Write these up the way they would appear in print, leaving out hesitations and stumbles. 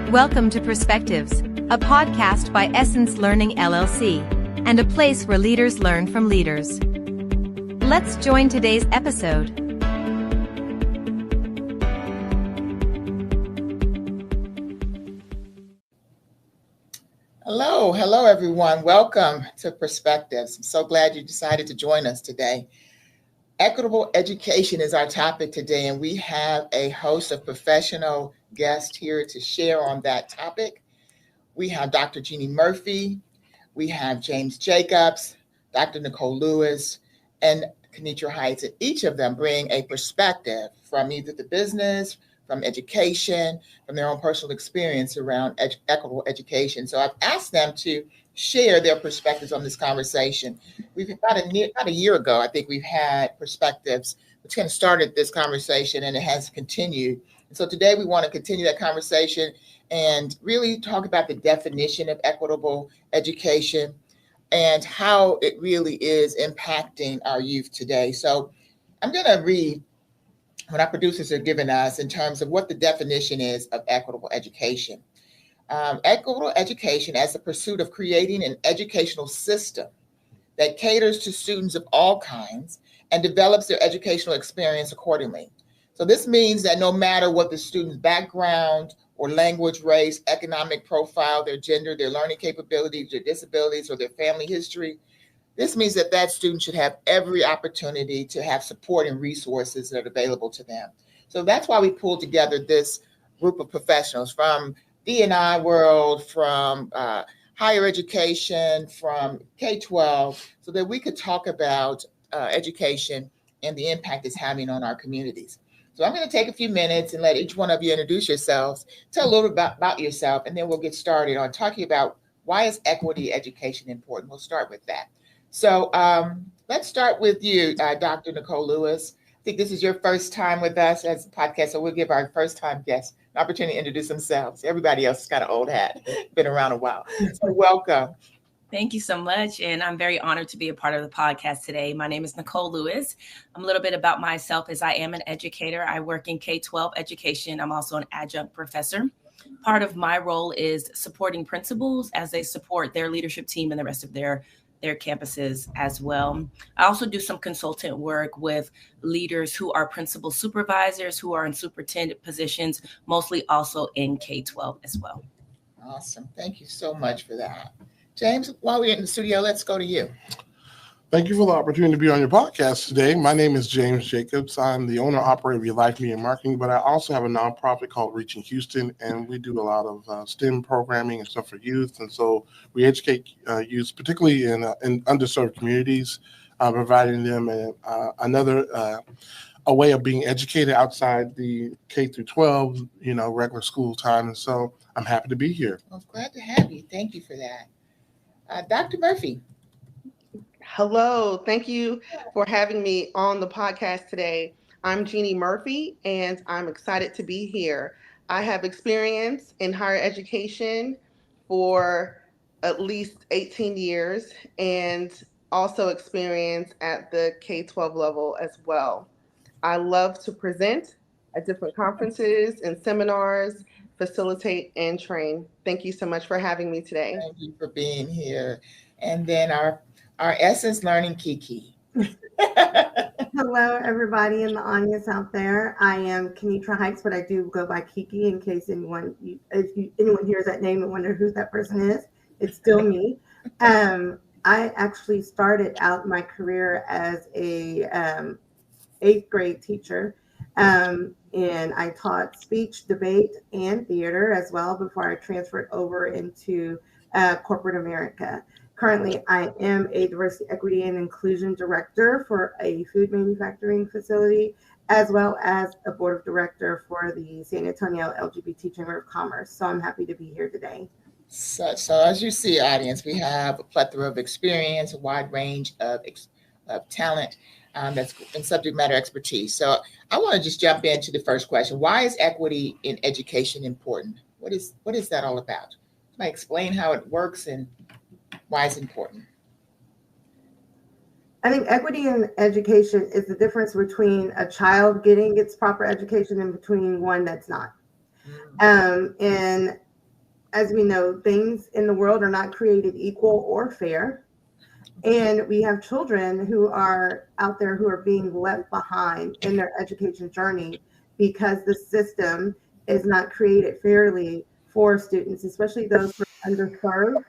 Welcome to Perspectives, a podcast by Essence Learning LLC, and a place where leaders learn from leaders. Let's join today's episode. Hello everyone. Welcome to Perspectives. I'm so glad you decided to join us today. Equitable education is our topic today, and we have a host of professional guests here to share on that topic. We have Dr. Jeannie Murphy, we have James Jacobs, Dr. Nicole Lewis, and Kenitra Heights, and each of them bring a perspective from either the business, from education, from their own personal experience around equitable education. So I've asked them to share their perspectives on this conversation. We've about a year ago, I think we've had perspectives, which kind of started this conversation, and it has continued. And so today we want to continue that conversation and really talk about the definition of equitable education and how it really is impacting our youth today. So I'm going to read what our producers are giving us in terms of what the definition is of equitable education. Equitable education as the pursuit of creating an educational system that caters to students of all kinds and develops their educational experience accordingly. So this means that no matter what the student's background or language, race, economic profile, their gender, their learning capabilities, their disabilities, or their family history, this means that that student should have every opportunity to have support and resources that are available to them. So that's why we pulled together this group of professionals from DE+I world, from higher education, from K-12, so that we could talk about education and the impact it's having on our communities. So I'm going to take a few minutes and let each one of you introduce yourselves, tell a little bit about yourself, and then we'll get started on talking about why is equity education important. We'll start with that. So let's start with you, Dr. Nicole Lewis. I think this is your first time with us as a podcast, so we'll give our first-time guests an opportunity to introduce themselves. Everybody else has got an old hat, been around a while. So welcome. Thank you so much, and I'm very honored to be a part of the podcast today. My name is Nicole Lewis. A little bit about myself is I am an educator. I work in K-12 education. I'm also an adjunct professor. Part of my role is supporting principals as they support their leadership team and the rest of their campuses as well. I also do some consultant work with leaders who are principal supervisors, who are in superintendent positions, mostly also in K-12 as well. Awesome. Thank you so much for that. James, while we're in the studio, let's go to you. Thank you for the opportunity to be on your podcast today. My name is James Jacobs. I'm the owner-operator of Your Life Media Marketing, but I also have a nonprofit called Reaching Houston, and we do a lot of STEM programming and stuff for youth. And so we educate youth, particularly in underserved communities, providing them a way of being educated outside the K through 12, regular school time. And so I'm happy to be here. Well, glad to have you. Thank you for that. Dr. Murphy. Hello, thank you for having me on the podcast today. I'm Jeannie Murphy, and I'm excited to be here. I have experience in higher education for at least 18 years and also experience at the K-12 level as well. I love to present at different conferences and seminars, facilitate and train. Thank you so much for having me today. Thank you for being here. And then our Essence Learning Kiki. Hello, everybody in the audience out there. I am Kenitra Heights, but I do go by Kiki in case anyone hears that name and wonder who that person is. It's still me. I actually started out my career as a 8th grade teacher, and I taught speech, debate, and theater as well before I transferred over into corporate America. Currently, I am a diversity, equity, and inclusion director for a food manufacturing facility, as well as a board of director for the San Antonio LGBT Chamber of Commerce. So I'm happy to be here today. So as you see, audience, we have a plethora of experience, a wide range of talent that's in subject matter expertise. So I want to just jump into the first question. Why is equity in education important? What is that all about? Can I explain how it works and why it's important? I think equity in education is the difference between a child getting its proper education and between one that's not. And as we know, things in the world are not created equal or fair. And we have children who are out there who are being left behind in their education journey because the system is not created fairly for students, especially those who are underserved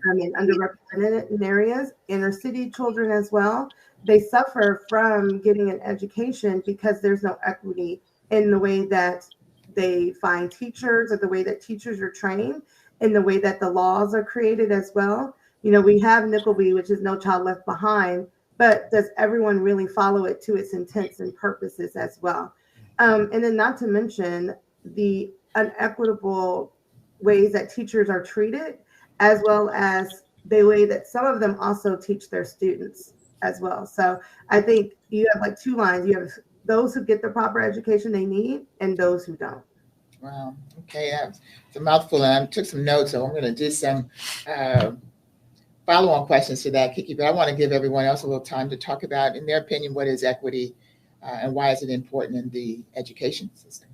and underrepresented in areas, inner city children as well. They suffer from getting an education because there's no equity in the way that they find teachers, or the way that teachers are trained, in the way that the laws are created as well. You know, we have Nickelby, which is No Child Left Behind, but does everyone really follow it to its intents and purposes as well? And then not to mention the unequitable ways that teachers are treated, as well as the way that some of them also teach their students as well. So I think you have like two lines. You have those who get the proper education they need and those who don't. Wow. Okay. That's a mouthful. And I took some notes, so I'm going to do some follow-on questions to that, Kiki, but I want to give everyone else a little time to talk about, in their opinion, what is equity and why is it important in the education system?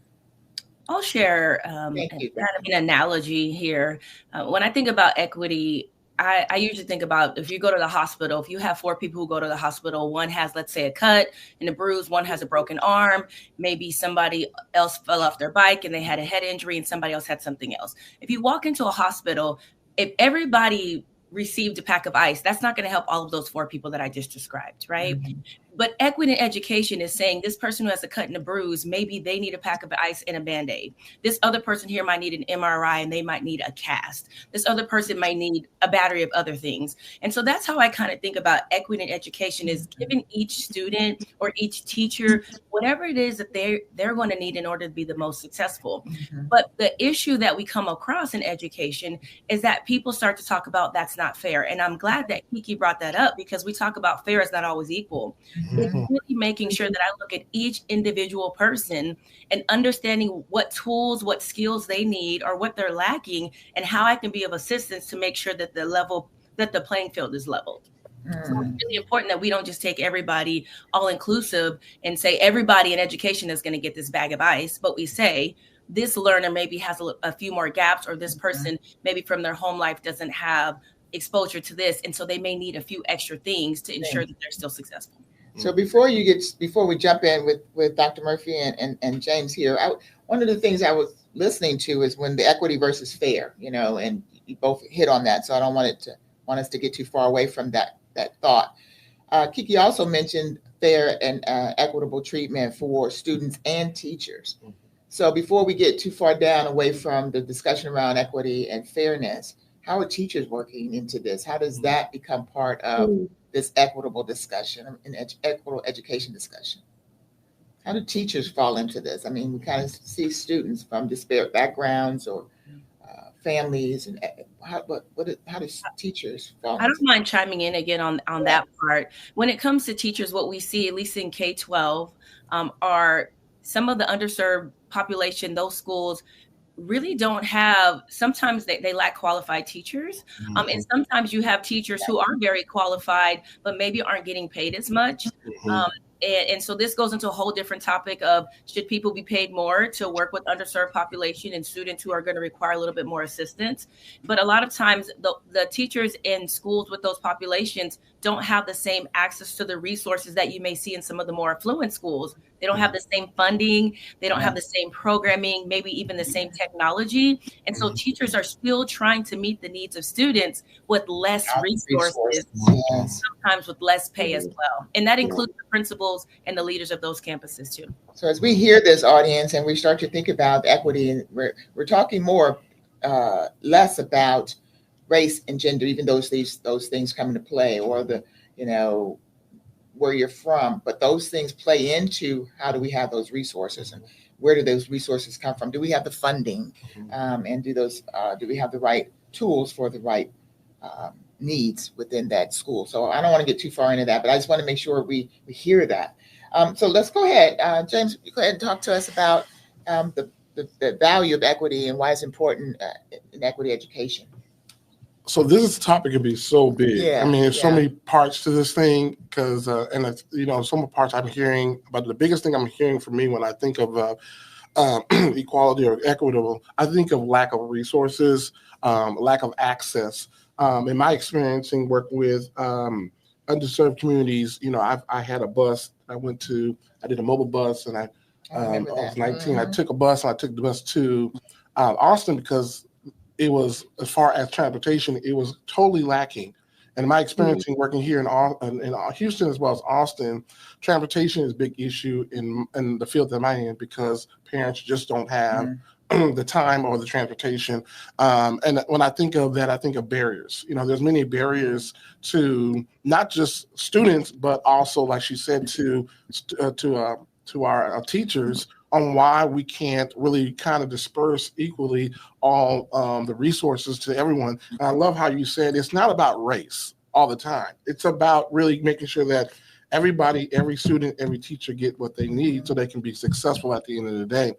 I'll share kind of an analogy here. When I think about equity, I usually think about, if you go to the hospital, if you have 4 people who go to the hospital, one has, let's say, a cut and a bruise, one has a broken arm, maybe somebody else fell off their bike and they had a head injury and somebody else had something else. If you walk into a hospital, if everybody received a pack of ice, that's not going to help all of those 4 people that I just described, right? Mm-hmm. But equity in education is saying this person who has a cut and a bruise, maybe they need a pack of ice and a Band-Aid. This other person here might need an MRI and they might need a cast. This other person might need a battery of other things. And so that's how I kind of think about equity in education, is giving each student or each teacher whatever it is that they're going to need in order to be the most successful. Mm-hmm. But the issue that we come across in education is that people start to talk about that's not fair. And I'm glad that Kiki brought that up, because we talk about fair is not always equal. It's really making sure that I look at each individual person and understanding what tools, what skills they need or what they're lacking, and how I can be of assistance to make sure that the playing field is leveled. So it's really important that we don't just take everybody all inclusive and say everybody in education is going to get this bag of ice, but we say this learner maybe has a few more gaps, or this person maybe from their home life doesn't have exposure to this, and so they may need a few extra things to ensure that they're still successful. So before we jump in with Dr. Murphy and James here, one of the things I was listening to is when the equity versus fair, and you both hit on that. So I don't want us to get too far away from that thought. Kiki also mentioned fair and equitable treatment for students and teachers. So before we get too far down away from the discussion around equity and fairness, how are teachers working into this? How does that become part of this equitable discussion and equitable education discussion? How do teachers fall into this? I mean, we kind of see students from disparate backgrounds or families, and how do teachers fall? I don't mind chiming in again on that part. When it comes to teachers, what we see, at least in K-12, are some of the underserved population. Those schools really don't have, sometimes they lack qualified teachers. And sometimes you have teachers who are very qualified, but maybe aren't getting paid as much. And so this goes into a whole different topic of, should people be paid more to work with underserved population and students who are going to require a little bit more assistance? But a lot of times the teachers in schools with those populations don't have the same access to the resources that you may see in some of the more affluent schools. They don't have the same funding. They don't have the same programming, maybe even the same technology. And so teachers are still trying to meet the needs of students with less resources, sometimes with less pay as well. And that includes the principals and the leaders of those campuses too. So as we hear this, audience, and we start to think about equity, and we're talking more, less about race and gender, even those things come into play, or where you're from, but those things play into how do we have those resources, and where do those resources come from? Do we have the funding, and do we have the right tools for the right needs within that school? So I don't want to get too far into that, but I just want to make sure we hear that. So let's go ahead, James. Go ahead and talk to us about the value of equity and why it's important in equity education. So this topic can be so big. I mean, there's so many parts to this thing, because and it's, some parts I'm hearing, but the biggest thing I'm hearing for me when I think of equality or equitable, I think of lack of resources, lack of access. In my experience in working with underserved communities, I had a bus. I did a mobile bus, and I was 19. I took a bus, and I took the bus to Austin because it was, as far as transportation, it was totally lacking. And my experience in working here in Houston as well as Austin, transportation is a big issue in the field that I'm in because parents just don't have the time or the transportation. And when I think of that, I think of barriers. There's many barriers to not just students, but also, like she said, to our teachers on why we can't really kind of disperse equally all the resources to everyone. And I love how you said it's not about race all the time. It's about really making sure that everybody, every student, every teacher get what they need so they can be successful at the end of the day.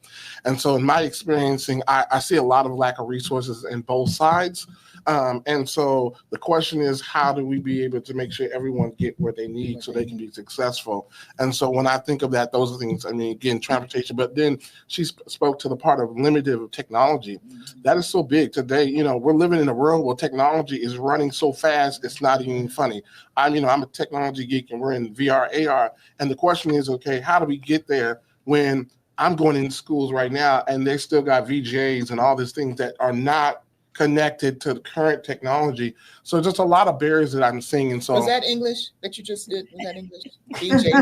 And so in my experiencing, I see a lot of lack of resources in both sides. And so the question is, how do we be able to make sure everyone get what they need so they can be successful? And so when I think of that, those are things, again, transportation, but then she spoke to the part of limited technology. That is so big today. We're living in a world where technology is running so fast, it's not even funny. I'm a technology geek, and we're in VR, AR. And the question is, okay, how do we get there when I'm going in schools right now and they still got VJs and all these things that are not connected to the current technology? So just a lot of barriers that I'm seeing. And so, was that English that you just did? Was that English? VJ.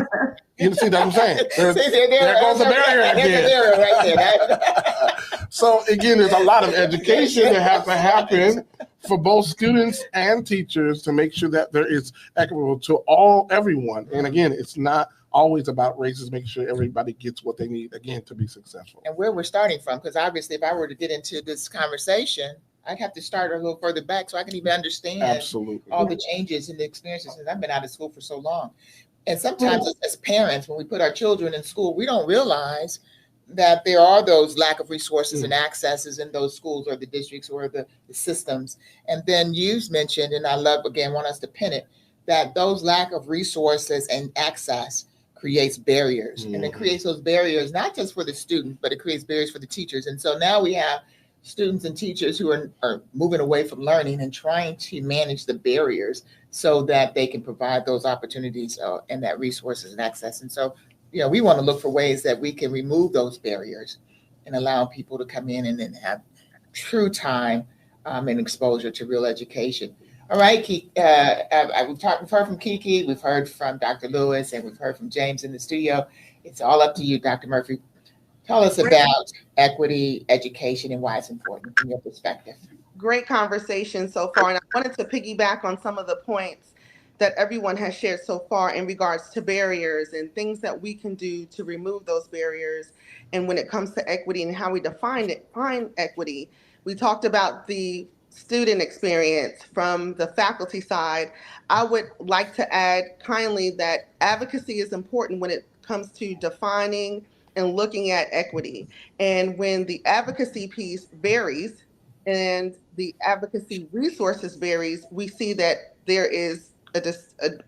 You see what I'm saying? There goes the barrier again. There's a barrier right there. So again, there's a lot of education that has to happen for both students and teachers to make sure that there is equitable to everyone. And again, it's not always about races, making sure everybody gets what they need, again, to be successful. And where we're starting from, because obviously if I were to get into this conversation, I'd have to start a little further back so I can even understand all the changes and the experiences. And I've been out of school for so long. And sometimes as parents, when we put our children in school, we don't realize that there are those lack of resources and accesses in those schools or the districts or the systems. And then you mentioned, and I want us to pin it, that those lack of resources and access creates barriers. And it creates those barriers, not just for the students, but it creates barriers for the teachers. And so now we have students and teachers who are moving away from learning and trying to manage the barriers so that they can provide those opportunities and that resources and access. And so, we want to look for ways that we can remove those barriers and allow people to come in and then have true time and exposure to real education. All right, we've heard from Kiki, we've heard from Dr. Lewis, and we've heard from James in the studio. It's all up to you, Dr. Murphy. Tell us about equity, education, and why it's important from your perspective. Great conversation so far. And I wanted to piggyback on some of the points that everyone has shared so far in regards to barriers and things that we can do to remove those barriers. And when it comes to equity and how we define equity, we talked about the student experience from the faculty side. I would like to add kindly that advocacy is important when it comes to defining and looking at equity. And when the advocacy piece varies and the advocacy resources varies, we see that there is an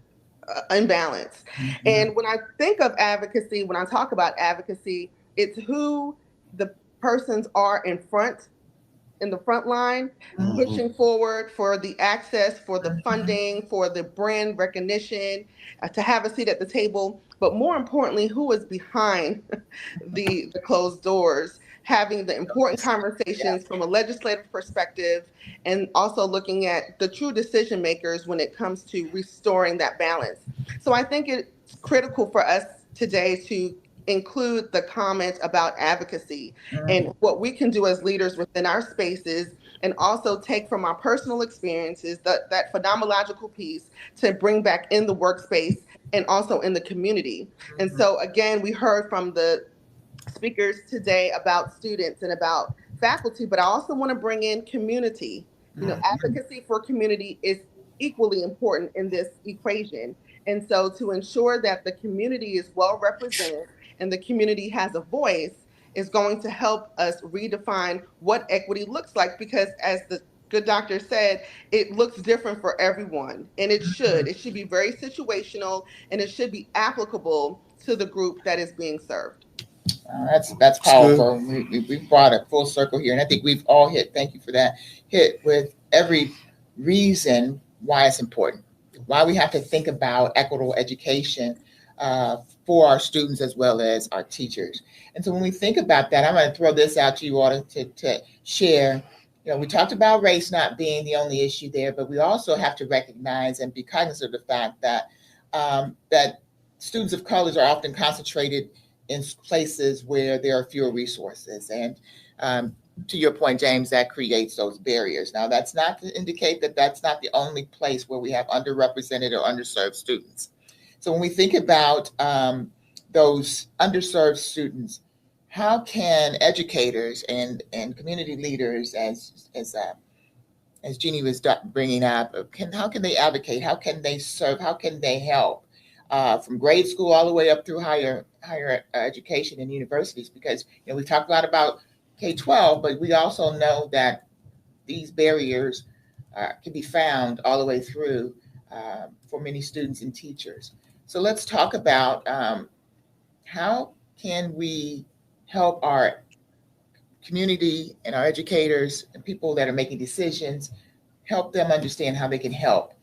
imbalance. And when I think of advocacy, when I talk about advocacy, it's who the persons are in the front line, pushing forward for the access, for the funding, for the brand recognition, to have a seat at the table. But more importantly, who is behind the closed doors, having the important conversations from a legislative perspective, and also looking at the true decision makers when it comes to restoring that balance. So I think it's critical for us today to include the comment about advocacy and what we can do as leaders within our spaces, and also take from our personal experiences that phenomenological piece to bring back in the workspace and also in the community. And so again, we heard from the speakers today about students and about faculty, but I also want to bring in community. Advocacy for community is equally important in this equation. And so to ensure that the community is well represented and the community has a voice is going to help us redefine what equity looks like, because as the good doctor said, it looks different for everyone. And it should be very situational, and it should be applicable to the group that is being served. That's powerful. We brought it full circle here, and I think we've all hit. Thank you for that. Hit with every reason why it's important, why we have to think about equitable education for our students as well as our teachers. And so when we think about that, I'm going to throw this out to you all to share. You know, we talked about race not being the only issue there, but we also have to recognize and be cognizant of the fact that that students of colors are often concentrated in places where there are fewer resources. And to your point, James, that creates those barriers. Now, that's not to indicate that that's not the only place where we have underrepresented or underserved students. So when we think about those underserved students, how can educators and community leaders, as Jeannie was bringing up, how can they advocate? How can they serve? How can they help from grade school all the way up through higher education and universities? Because we talked a lot about K-12, but we also know that these barriers can be found all the way through for many students and teachers. So let's talk about how can we help our community and our educators and people that are making decisions, help them understand how they can help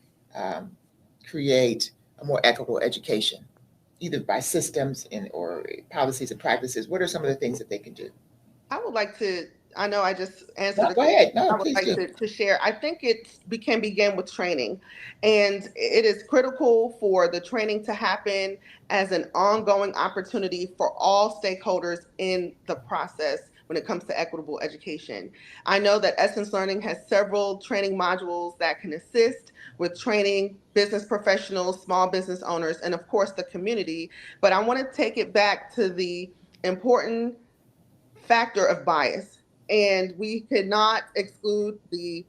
create a more equitable education, either by systems or policies and practices. What are some of the things that they can do? I would like to, I know I just answered the Go ahead. No, I would please like do. to share. I think it can begin with training. And it is critical for the training to happen as an ongoing opportunity for all stakeholders in the process when it comes to equitable education. I know that Essence Learning has several training modules that can assist with training business professionals, small business owners, and of course the community. But I want to take it back to the important factor of bias. And we cannot exclude the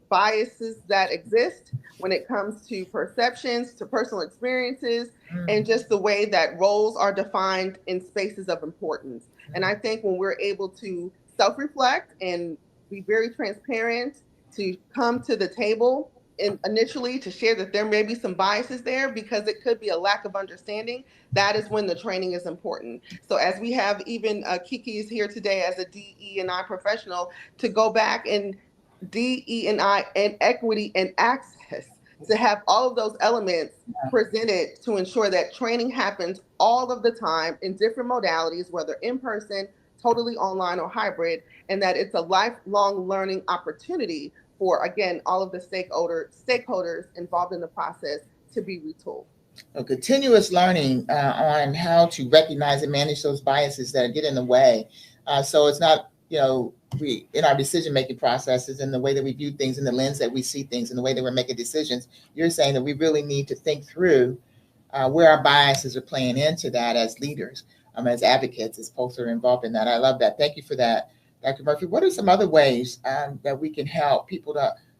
biases that exist when it comes to perceptions, to personal experiences, and just the way that roles are defined in spaces of importance. And I think when we're able to self-reflect and be very transparent, to come to the table and initially to share that there may be some biases there because it could be a lack of understanding, that is when the training is important. So as we have even Kiki's here today as a DE+I professional, to go back and DE+I and equity and access, to have all of those elements presented to ensure that training happens all of the time in different modalities, whether in person, totally online, or hybrid, and that it's a lifelong learning opportunity for, again, all of the stakeholders involved in the process to be retooled. A continuous learning on how to recognize and manage those biases that get in the way. So it's not, we in our decision-making processes and the way that we view things and the lens that we see things and the way that we're making decisions, you're saying that we really need to think through where our biases are playing into that as leaders, as advocates, as folks that are involved in that. I love that. Thank you for that, Dr. Murphy. What are some other ways that we can help people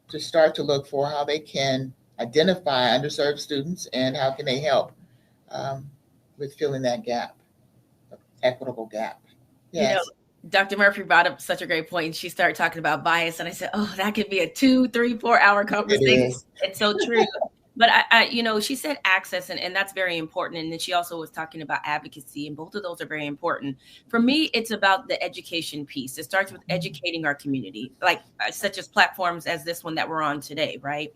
to start to look for how they can identify underserved students and how can they help with filling that gap, equitable gap? Yes. Dr. Murphy brought up such a great point, and she started talking about bias, and I said, oh, that could be a 2, 3, 4 hour conversation. It's so true. But she said access, and that's very important. And then she also was talking about advocacy, and both of those are very important. For me, it's about the education piece. It starts with educating our community, like such as platforms as this one that we're on today, right?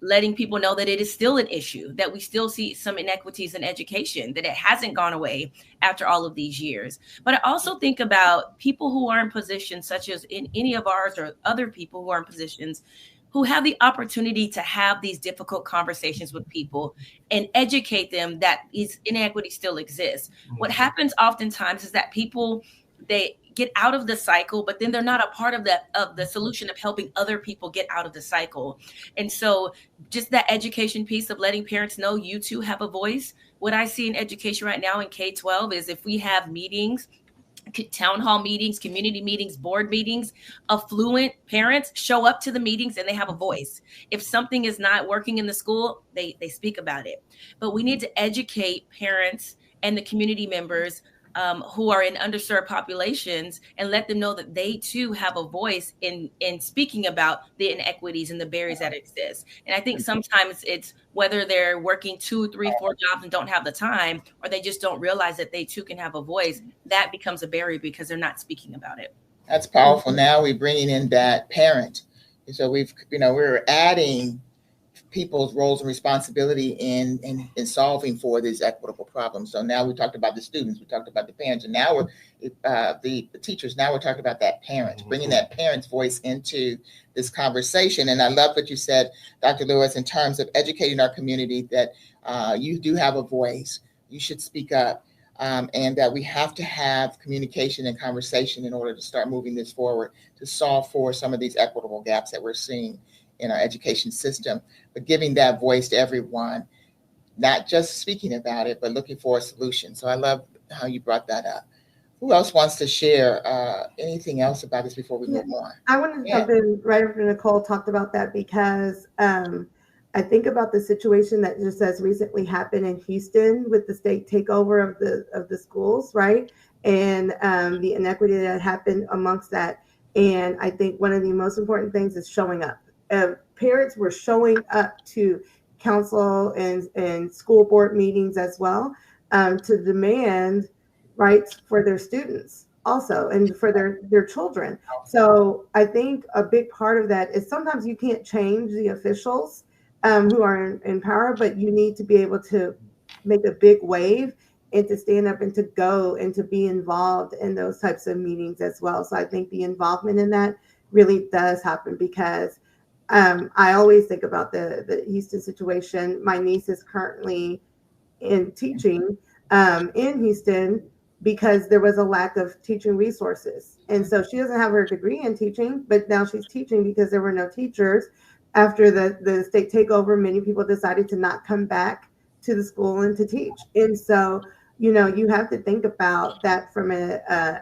Letting people know that it is still an issue, that we still see some inequities in education, that it hasn't gone away after all of these years. But I also think about people who are in positions such as in any of ours or other people who are in positions who have the opportunity to have these difficult conversations with people and educate them that these inequities still exist. What happens oftentimes is that people, they get out of the cycle, but then they're not a part of the solution of helping other people get out of the cycle. And so just that education piece of letting parents know you too have a voice. What I see in education right now in K-12 is if we have meetings, town hall meetings, community meetings, board meetings, affluent parents show up to the meetings and they have a voice. If something is not working in the school, they speak about it. But we need to educate parents and the community members who are in underserved populations, and let them know that they too have a voice in speaking about the inequities and the barriers that exist. And I think sometimes it's whether they're working 2, 3, 4 jobs and don't have the time, or they just don't realize that they too can have a voice, that becomes a barrier because they're not speaking about it. That's powerful. Now we're bringing in that parent. And so we're adding people's roles and responsibility in solving for these equitable problems. So now we talked about the students, we talked about the parents, and now we're the teachers. Now we're talking about that parent, bringing that parent's voice into this conversation. And I love what you said, Dr. Lewis, in terms of educating our community that you do have a voice, you should speak up, and that we have to have communication and conversation in order to start moving this forward to solve for some of these equitable gaps that we're seeing in our education system, but giving that voice to everyone, not just speaking about it, but looking for a solution. So I love how you brought that up. Who else wants to share anything else about this before we move on? I wanted to jump in right after Nicole talked about that, because I think about the situation that just as recently happened in Houston with the state takeover of the schools, right? And the inequity that happened amongst that. And I think one of the most important things is showing up. Parents were showing up to council and school board meetings as well, to demand rights for their students also, and for their children. So I think a big part of that is sometimes you can't change the officials who are in power, but you need to be able to make a big wave and to stand up and to go and to be involved in those types of meetings as well. So I think the involvement in that really does happen, because I always think about the Houston situation. My niece is currently in teaching in Houston because there was a lack of teaching resources. And so she doesn't have her degree in teaching, but now she's teaching because there were no teachers. After the state takeover, many people decided to not come back to the school and to teach. And so, you have to think about that from a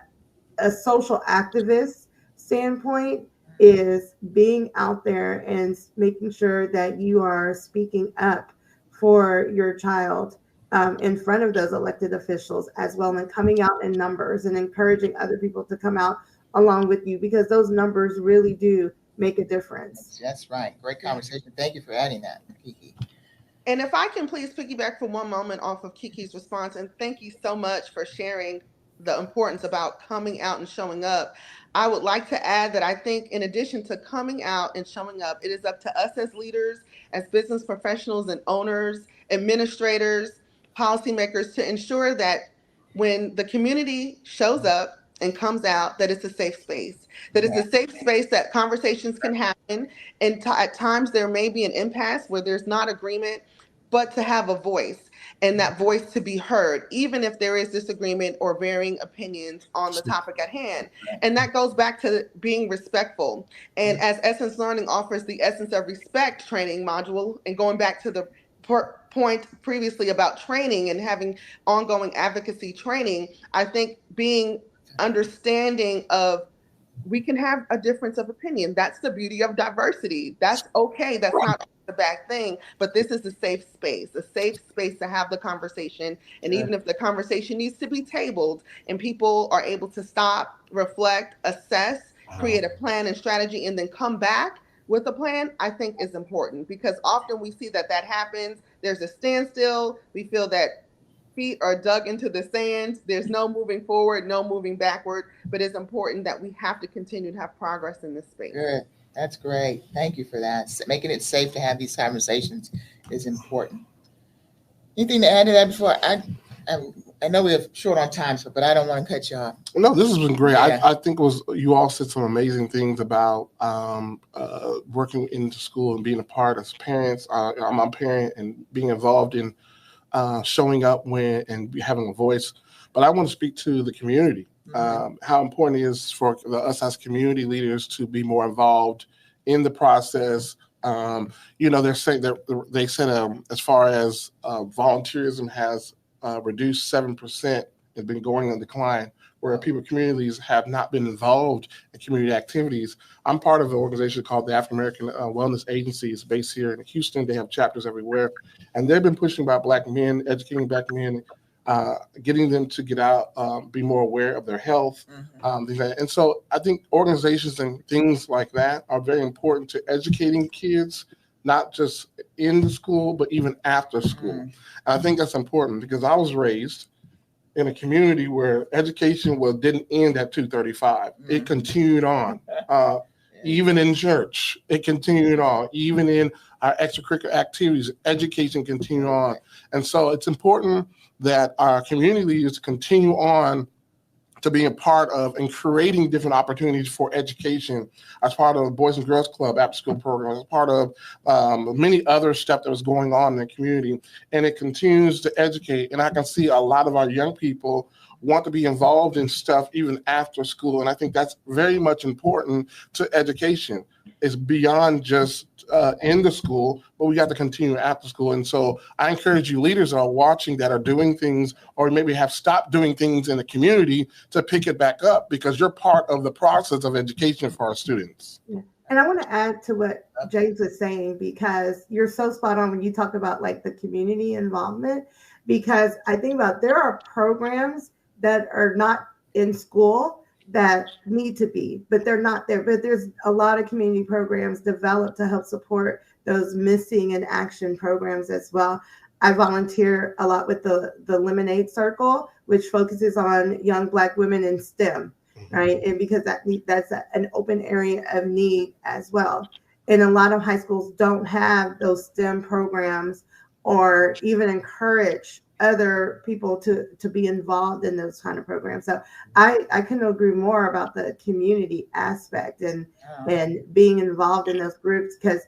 social activist standpoint, is being out there and making sure that you are speaking up for your child in front of those elected officials as well, and coming out in numbers and encouraging other people to come out along with you, because those numbers really do make a difference. That's right. Great conversation. Thank you for adding that, Kiki. And if I can please piggyback for one moment off of Kiki's response, and thank you so much for sharing the importance about coming out and showing up. I would like to add that I think in addition to coming out and showing up, it is up to us as leaders, as business professionals and owners, administrators, policymakers, to ensure that when the community shows up and comes out, that it's a safe space, that it's a safe space that conversations can happen. And at times there may be an impasse where there's not agreement, but to have a voice, and that voice to be heard, even if there is disagreement or varying opinions on the topic at hand. And that goes back to being respectful. And as Essence Learning offers the Essence of Respect training module, and going back to the point previously about training and having ongoing advocacy training, I think being understanding of we can have a difference of opinion. That's the beauty of diversity. That's okay. That's not a bad thing, but this is a safe space to have the conversation. And even if the conversation needs to be tabled and people are able to stop, reflect, assess, create a plan and strategy, and then come back with a plan, I think is important, because often we see that happens. There's a standstill. We feel that feet are dug into the sand. There's no moving forward, no moving backward, but it's important that we have to continue to have progress in this space. Good. That's great. Thank you for that. Making it safe to have these conversations is important. Anything to add to that before I know we're short on time, but I don't want to cut you off. No, this has been great. Yeah. I think you all said some amazing things about working into school and being a part as parents. I'm a parent, and being involved in showing up and having a voice. But I want to speak to the community. How important it is for us as community leaders to be more involved in the process. They're saying that they said as far as volunteerism has reduced 7%, has been going on decline, where communities have not been involved in community activities. I'm part of an organization called the African American Wellness Agency. It's based here in Houston. They have chapters everywhere, and they've been pushing about Black men, educating Black men getting them to get out, be more aware of their health. And so I think organizations and things like that are very important to educating kids, not just in the school, but even after school. And I think that's important because I was raised in a community where education didn't end at 2:35. It continued on. Even in church, it continued on. Even in our extracurricular activities, education continued on. And so it's important that our community leaders continue on to being a part of and creating different opportunities for education as part of the Boys and Girls Club after school program, as part of many other stuff that was going on in the community. And it continues to educate. And I can see a lot of our young people want to be involved in stuff even after school. And I think that's very much important to education. It's beyond just in the school, but we got to continue after school. And so I encourage you leaders that are watching that are doing things or maybe have stopped doing things in the community to pick it back up because you're part of the process of education for our students. Yeah. And I want to add to what James was saying, because you're so spot on when you talk about like the community involvement, because I think about there are programs that are not in school that need to be, but they're not there. But there's a lot of community programs developed to help support those missing in action programs as well. I volunteer a lot with the Lemonade Circle, which focuses on young Black women in STEM, right? And because that's an open area of need as well. And a lot of high schools don't have those STEM programs or even encourage other people to be involved in those kind of programs. So I couldn't agree more about the community aspect and being involved in those groups, because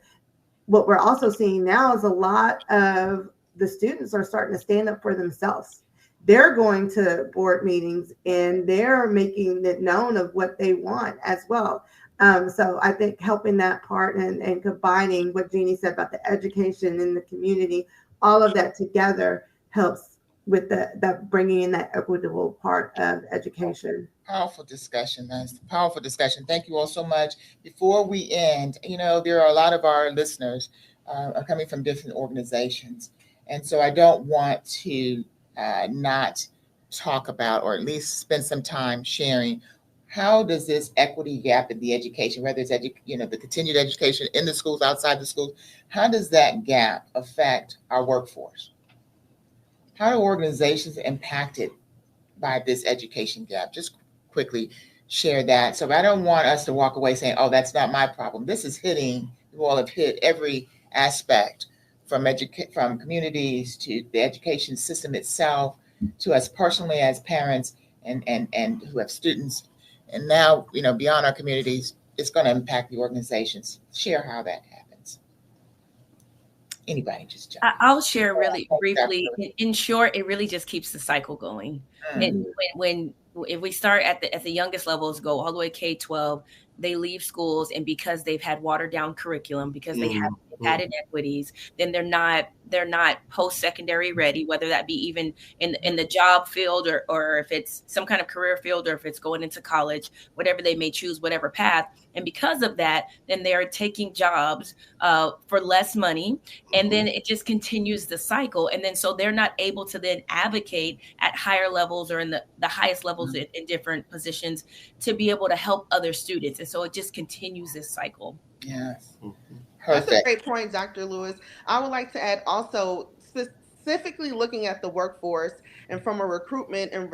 what we're also seeing now is a lot of the students are starting to stand up for themselves. They're going to board meetings and they're making it known of what they want as well. So I think helping that part and combining what Jeannie said about the education in the community, all of that together helps with the bringing in that equitable part of education. Powerful discussion. That's a powerful discussion. Thank you all so much. Before we end, there are a lot of our listeners are coming from different organizations. And so I don't want to not talk about, or at least spend some time sharing, how does this equity gap in the education, whether it's the continued education in the schools, outside the schools, how does that gap affect our workforce? How are organizations impacted by this education gap? Just quickly share that. So I don't want us to walk away saying, oh, that's not my problem. This is hitting, you all have hit every aspect from communities to the education system itself, to us personally as parents and who have students. And now, beyond our communities, it's going to impact the organizations. Share how that happens. Anybody just jump in. I'll share really briefly. In short, it really just keeps the cycle going. And if we start at the youngest levels, go all the way K-12, they leave schools, and because they've had watered down curriculum, because they haven't had inequities, then they're not post-secondary ready, whether that be even in the job field or if it's some kind of career field, or if it's going into college, whatever they may choose, whatever path. And because of that, then they're taking jobs for less money. And then it just continues the cycle. And then so they're not able to then advocate at higher levels or in the highest levels in different positions to be able to help other students. And so it just continues this cycle. Yes. That's a great point, Dr. Lewis. I would like to add also, specifically looking at the workforce and from a recruitment and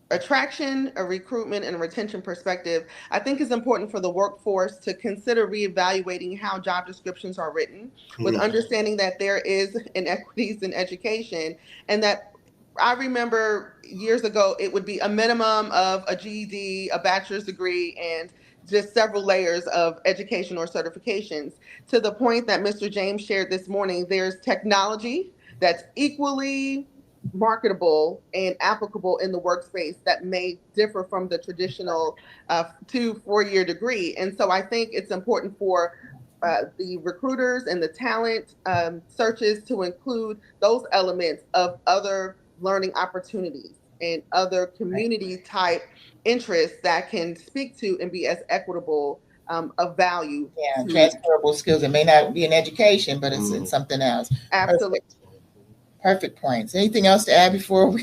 attraction, a recruitment and retention perspective, I think it's important for the workforce to consider reevaluating how job descriptions are written, with understanding that there is inequities in education, and that I remember years ago, it would be a minimum of a GED, a bachelor's degree, and just several layers of education or certifications. To the point that Mr. James shared this morning, there's technology that's equally marketable and applicable in the workspace that may differ from the traditional 2-4-year degree. And so I think it's important for the recruiters and the talent searches to include those elements of other learning opportunities and other community type interests that can speak to and be as equitable of value. Yeah, transferable skills. It may not be in education, but it's in something else. Absolutely. Perfect points. Anything else to add before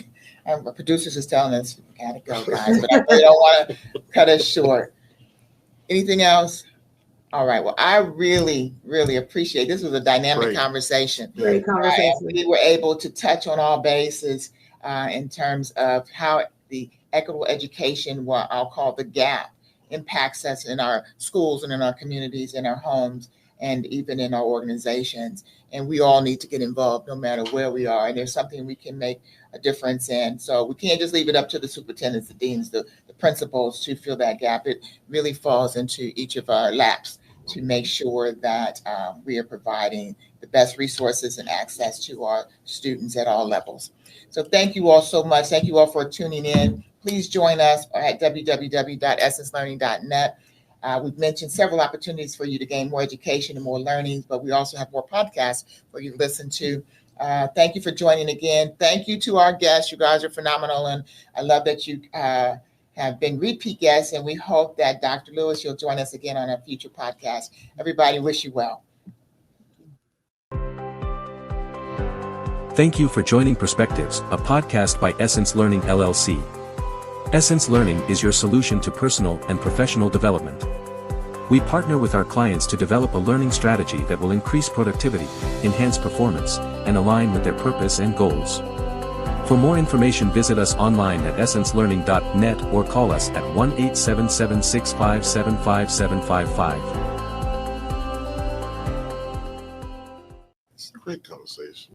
Our producers is telling us we gotta go, guys, but I really don't want to cut us short. Anything else? All right. Well, I really, really appreciate this. Was a dynamic conversation. Great conversation. We were able to touch on all bases in terms of how the equitable education, what I'll call the gap, impacts us in our schools and in our communities, in our homes, and even in our organizations. And we all need to get involved no matter where we are. And there's something we can make a difference in. So we can't just leave it up to the superintendents, the deans, the principals to fill that gap. It really falls into each of our laps to make sure that we are providing the best resources and access to our students at all levels. So thank you all so much. Thank you all for tuning in. Please join us at www.essencelearning.net. We've mentioned several opportunities for you to gain more education and more learning, but we also have more podcasts for you to listen to. Thank you for joining again. Thank you to our guests. You guys are phenomenal, and I love that you have been repeat guests, and we hope that Dr. Lewis, you'll join us again on a future podcast. Everybody, wish you well. Thank you for joining Perspectives, a podcast by Essence Learning LLC. Essence Learning is your solution to personal and professional development. We partner with our clients to develop a learning strategy that will increase productivity, enhance performance, and align with their purpose and goals. For more information, visit us online at essencelearning.net or call us at 1-877-657-5755. It's a great conversation.